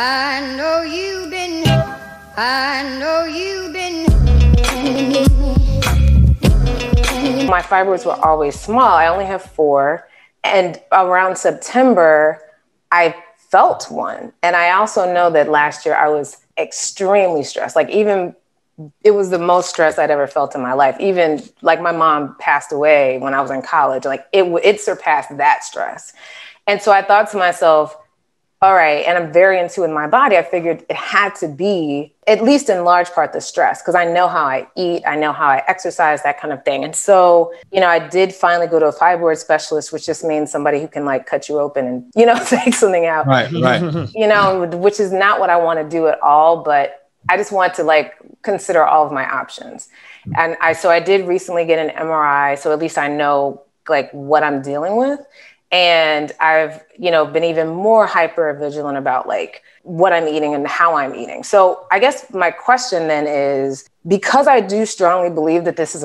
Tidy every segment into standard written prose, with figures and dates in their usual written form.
I know you've been My fibroids were always small. I only have 4. And around September, I felt one. And I also know that last year I was extremely stressed. Like even, it was the most stress I'd ever felt in my life. Even like my mom passed away when I was in college. Like it surpassed that stress. And so I thought to myself, all right, and I'm very in tune with my body. I figured it had to be, at least in large part, the stress, because I know how I eat, I know how I exercise, that kind of thing. And so, you know, I did finally go to a fibroid specialist, which just means somebody who can like cut you open and, you know, take something out. Right. You know, which is not what I want to do at all, but I just want to like consider all of my options. And so I did recently get an MRI, so at least I know like what I'm dealing with. And I've, you know, been even more hyper vigilant about like what I'm eating and how I'm eating. So I guess my question then is, because I do strongly believe that this is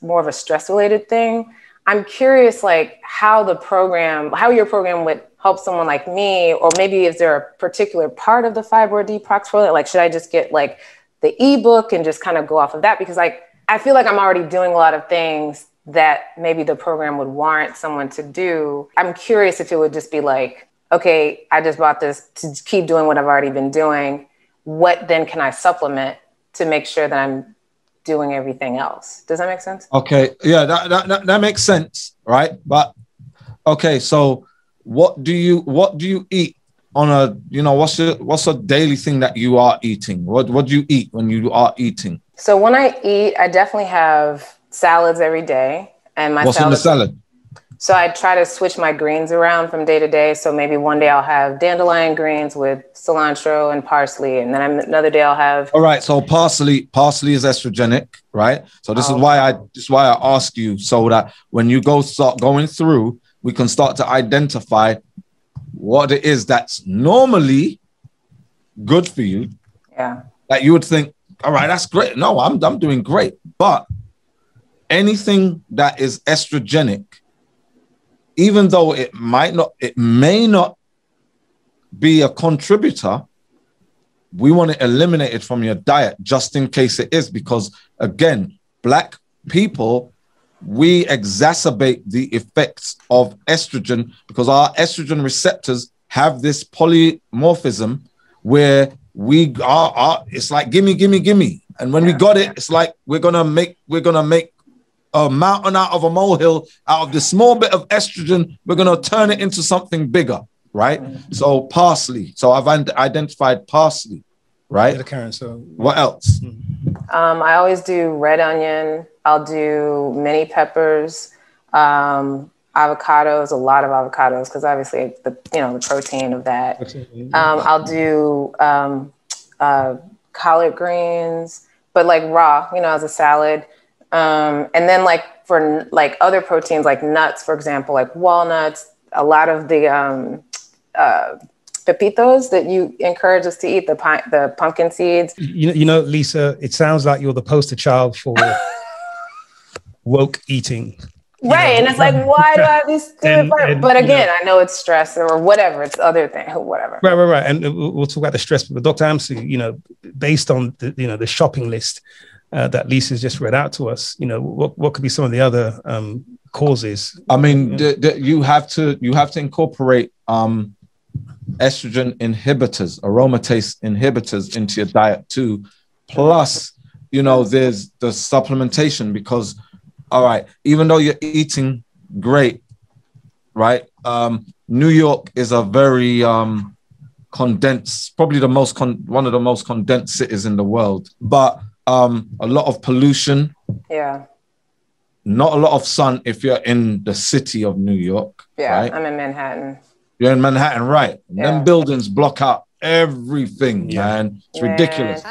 more of a stress related thing, I'm curious like how your program would help someone like me, or maybe is there a particular part of the fibroid detox for it? Like, should I just get like the ebook and just kind of go off of that? Because like, I feel like I'm already doing a lot of things that maybe the program would warrant someone to do. I'm curious if it would just be like, okay, I just bought this to keep doing what I've already been doing. What then can I supplement to make sure that I'm doing everything else? Does that make sense? Okay. Yeah, that makes sense. Right. But okay. So what do you eat on a, you know, what's a daily thing that you are eating? What do you eat when you are eating? So when I eat, I definitely have salads every day. And what's in the salad? So I try to switch my greens around from day to day. So maybe one day I'll have dandelion greens with cilantro and parsley. And then another day I'll have. All right. So parsley is estrogenic, right? So this is why I ask you, so that when you start going through, we can start to identify what it is that's normally good for you. Yeah. That you would think, all right, that's great. No, I'm doing great. But anything that is estrogenic, even though it may not be a contributor, we want to eliminate it from your diet just in case it is, because again, Black people, we exacerbate the effects of estrogen because our estrogen receptors have this polymorphism where we are it's like gimme. And when we got it, it's like we're gonna make a mountain out of a molehill. Out of this small bit of estrogen, we're gonna turn it into something bigger, right? So parsley. So I've identified parsley, right? Karen, so what else? I always do red onion. I'll do mini peppers, avocados, a lot of avocados, because obviously the protein of that. I'll do collard greens, but like raw, as a salad. And then like for like other proteins, like nuts, for example, like walnuts, a lot of the pepitos that you encourage us to eat, the pumpkin seeds. Lisa, it sounds like you're the poster child for woke eating. Right. And it's like, why do I have these stupid? But again, I know it's stress or whatever. It's other thing, whatever. Right. And we'll talk about the stress. But Dr. Amsu, based on the shopping list that Lisa's just read out to us, what could be some of the other causes? I mean, you have to incorporate estrogen inhibitors, aromatase inhibitors into your diet too. Plus, there's the supplementation, because all right, even though you're eating great, right? New York is a very condensed, probably one of the most condensed cities in the world, but a lot of pollution. Yeah. Not a lot of sun if you're in the city of New York. Yeah, right? I'm in Manhattan. You're in Manhattan, right? Yeah. Them buildings block out everything, man. It's ridiculous.